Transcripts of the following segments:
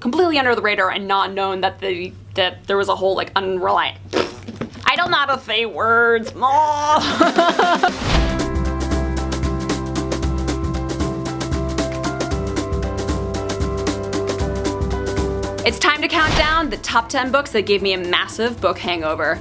completely under the radar and not known that there was a whole like unreliant. I don't know how to say words. It's time to count down the top 10 books that gave me a massive book hangover.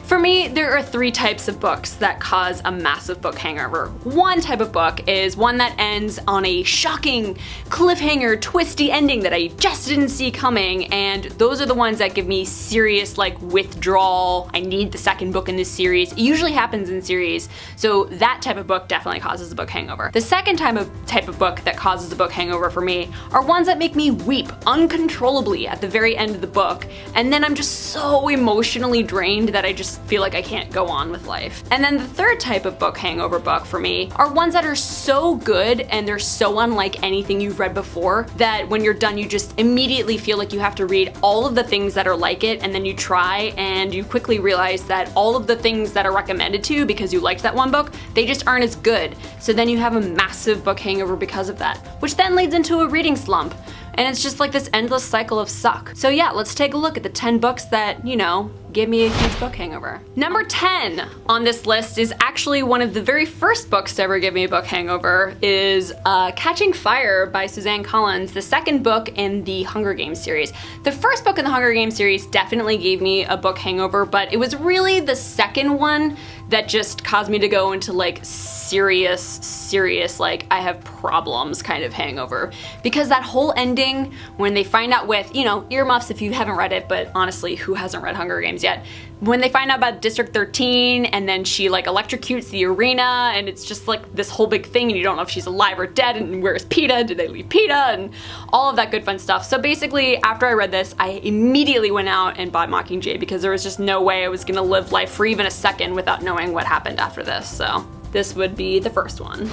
For me, there are 3 types of books that cause a massive book hangover. One type of book is one that ends on a shocking cliffhanger, twisty ending that I just didn't see coming, and those are the ones that give me serious like withdrawal. I need the second book in this series. It usually happens in series, so that type of book definitely causes a book hangover. The second type of book that causes a book hangover for me are ones that make me weep uncontrollably at the very end of the book, and then I'm just so emotionally drained that I just feel like I can't go on with life. And then the third type of book hangover book for me are ones that are so good and they're so unlike anything you've read before that when you're done you just immediately feel like you have to read all of the things that are like it, and then you try and you quickly realize that all of the things that are recommended to you because you liked that one book, they just aren't as good. So then you have a massive book hangover because of that, which then leads into a reading slump. And it's just like this endless cycle of suck. So yeah, let's take a look at the 10 books that, you know, gave me a huge book hangover. Number 10 on this list is actually one of the very first books to ever give me a book hangover, is Catching Fire by Suzanne Collins, the second book in the Hunger Games series. The first book in the Hunger Games series definitely gave me a book hangover, but it was really the second one that just caused me to go into like serious, like I have problems kind of hangover. Because that whole ending, when they find out with, you know, earmuffs if you haven't read it, but honestly, who hasn't read Hunger Games yet? When they find out about District 13 and then she like electrocutes the arena and it's just like this whole big thing and you don't know if she's alive or dead and where's Peeta, did they leave Peeta, and all of that good fun stuff. So basically, after I read this, I immediately went out and bought Mockingjay because there was just no way I was gonna live life for even a second without knowing what happened after this. So this would be the first one.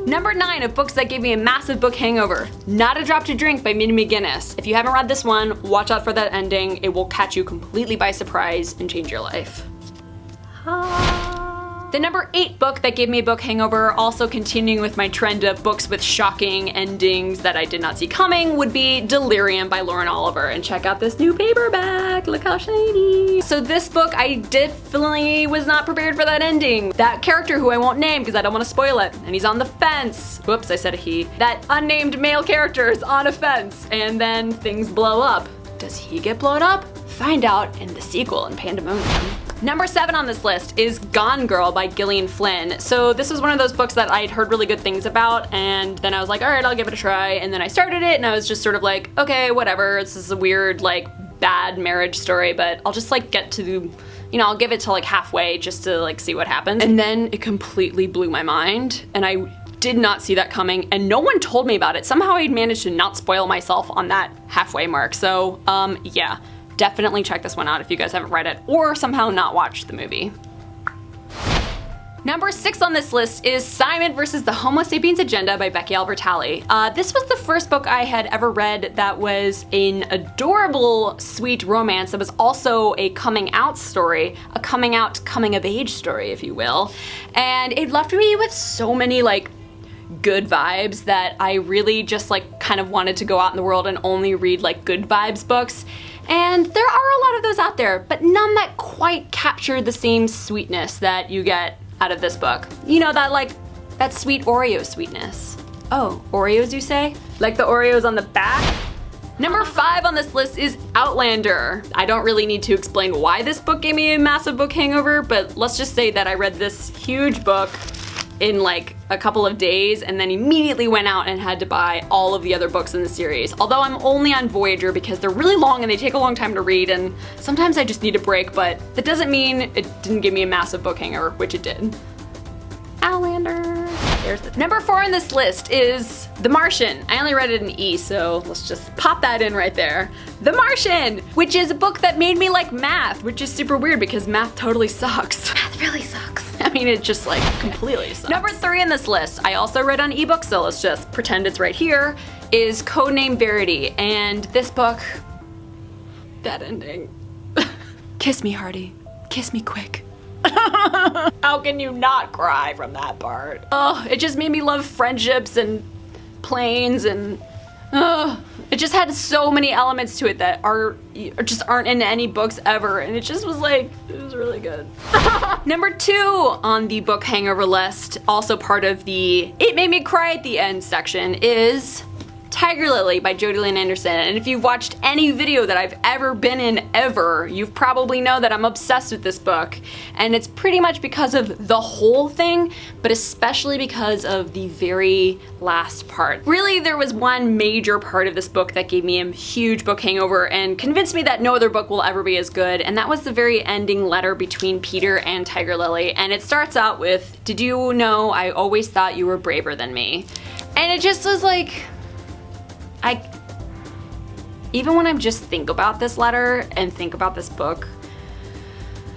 Number 9 of books that gave me a massive book hangover, Not a Drop to Drink by Mindy McGinnis. If you haven't read this one, watch out for that ending. It will catch you completely by surprise and change your life. The number 8 book that gave me a book hangover, also continuing with my trend of books with shocking endings that I did not see coming, would be Delirium by Lauren Oliver. And check out this new paperback, look how shiny. So this book, I definitely was not prepared for that ending. That character who I won't name because I don't want to spoil it, and he's on the fence. Whoops, I said a he. That unnamed male character is on a fence, and then things blow up. Does he get blown up? Find out in the sequel in Pandemonium. Number 7 on this list is Gone Girl by Gillian Flynn. So this was one of those books that I'd heard really good things about, and then I was like, alright, I'll give it a try, and then I started it and I was just sort of like, okay, whatever, this is a weird, like, bad marriage story, but I'll just like get to, you know, I'll give it to like halfway just to like see what happens. And then it completely blew my mind, and I did not see that coming, and no one told me about it. Somehow I'd managed to not spoil myself on that halfway mark, so yeah. Definitely check this one out if you guys haven't read it or somehow not watched the movie. Number 6 on this list is Simon vs. the Homo Sapiens Agenda by Becky Albertalli. This was the first book I had ever read that was an adorable, sweet romance that was also a coming out story, a coming out, coming of age story, if you will. And it left me with so many like good vibes that I really just like kind of wanted to go out in the world and only read like good vibes books. And there are a lot of those out there, but none that quite capture the same sweetness that you get out of this book. You know, that sweet Oreo sweetness. Oh, Oreos you say? Like the Oreos on the back? Number 5 on this list is Outlander. I don't really need to explain why this book gave me a massive book hangover, but let's just say that I read this huge book in like a couple of days and then immediately went out and had to buy all of the other books in the series. Although I'm only on Voyager because they're really long and they take a long time to read, and sometimes I just need a break, but that doesn't mean it didn't give me a massive book hangover, which it did. Outlander. Number 4 on this list is The Martian. I only read it in E, so let's just pop that in right there. The Martian, which is a book that made me like math, which is super weird because math totally sucks. Math really sucks. I mean, it just like completely sucks. Number 3 on this list, I also read on ebook, so let's just pretend it's right here, is Codename Verity. And this book, that ending. Kiss me, Hardy. Kiss me quick. How can you not cry from that part? Oh, it just made me love friendships and planes and just had so many elements to it that just aren't in any books ever, and it just was like, it was really good. Number 2 on the book hangover list, also part of the It Made Me Cry at the End section, is Tiger Lily by Jodi Lynn Anderson. And if you've watched any video that I've ever been in ever, you probably know that I'm obsessed with this book. And it's pretty much because of the whole thing, but especially because of the very last part. Really, there was one major part of this book that gave me a huge book hangover and convinced me that no other book will ever be as good, and that was the very ending letter between Peter and Tiger Lily. And it starts out with, "Did you know I always thought you were braver than me?" And it just was like, even when I just think about this letter and think about this book,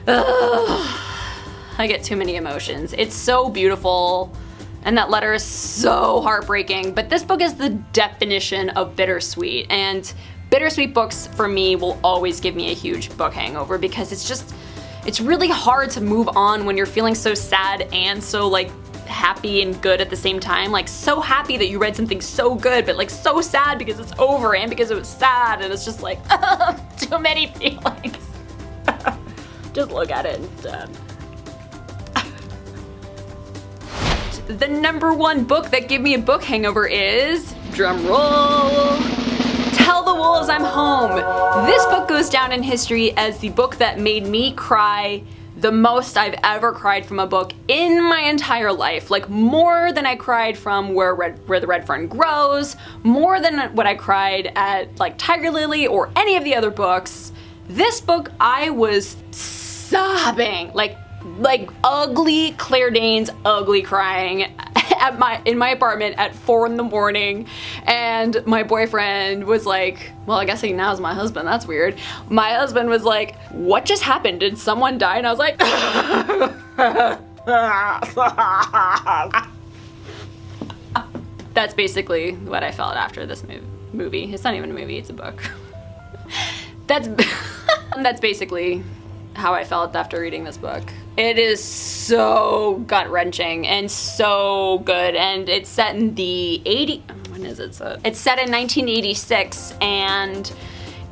I get too many emotions. It's so beautiful, and that letter is so heartbreaking, but this book is the definition of bittersweet, and bittersweet books for me will always give me a huge book hangover because it's really hard to move on when you're feeling so sad and so like happy and good at the same time. Like, so happy that you read something so good, but like so sad because it's over and because it was sad, and it's just like too many feelings. Just look at it instead. The number 1 book that gave me a book hangover is, drumroll, Tell the Wolves I'm Home. This book goes down in history as the book that made me cry the most I've ever cried from a book in my entire life. Like, more than I cried from Where the Red Fern Grows, more than what I cried at like Tiger Lily or any of the other books. This book, I was sobbing, like ugly Claire Danes, ugly crying in my apartment at 4 in the morning, and my boyfriend was like, well, I guess he now is my husband, that's weird. My husband was like, what just happened? Did someone die? And I was like, that's basically what I felt after this movie. It's not even a movie, it's a book. That's basically how I felt after reading this book. It is so gut-wrenching and so good, and it's set in the when is it set? It's set in 1986, and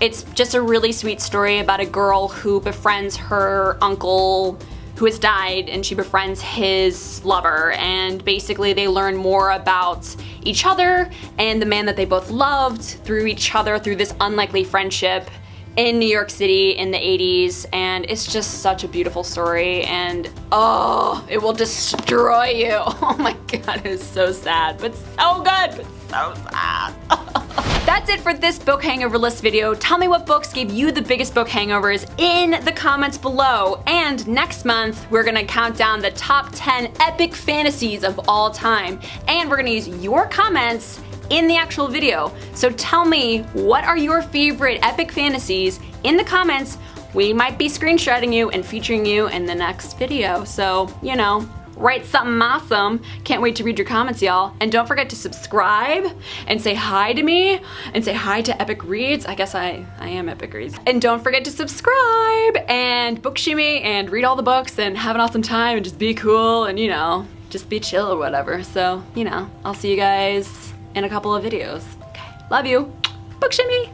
it's just a really sweet story about a girl who befriends her uncle who has died, and she befriends his lover, and basically they learn more about each other and the man that they both loved through each other through this unlikely friendship in New York City in the 80s, and it's just such a beautiful story, and oh, it will destroy you. Oh my god, it is so sad, but so good, but so sad. That's it for this book hangover list video. Tell me what books gave you the biggest book hangovers in the comments below, and next month we're gonna count down the top 10 epic fantasies of all time, and we're gonna use your comments in the actual video. So tell me, what are your favorite epic fantasies in the comments? We might be screenshotting you and featuring you in the next video. So, you know, write something awesome. Can't wait to read your comments, y'all. And don't forget to subscribe and say hi to me and say hi to Epic Reads. I guess I am Epic Reads. And don't forget to subscribe and book shimmy and read all the books and have an awesome time and just be cool and, you know, just be chill or whatever. So, you know, I'll see you guys in a couple of videos. Okay, love you. Book shimmy.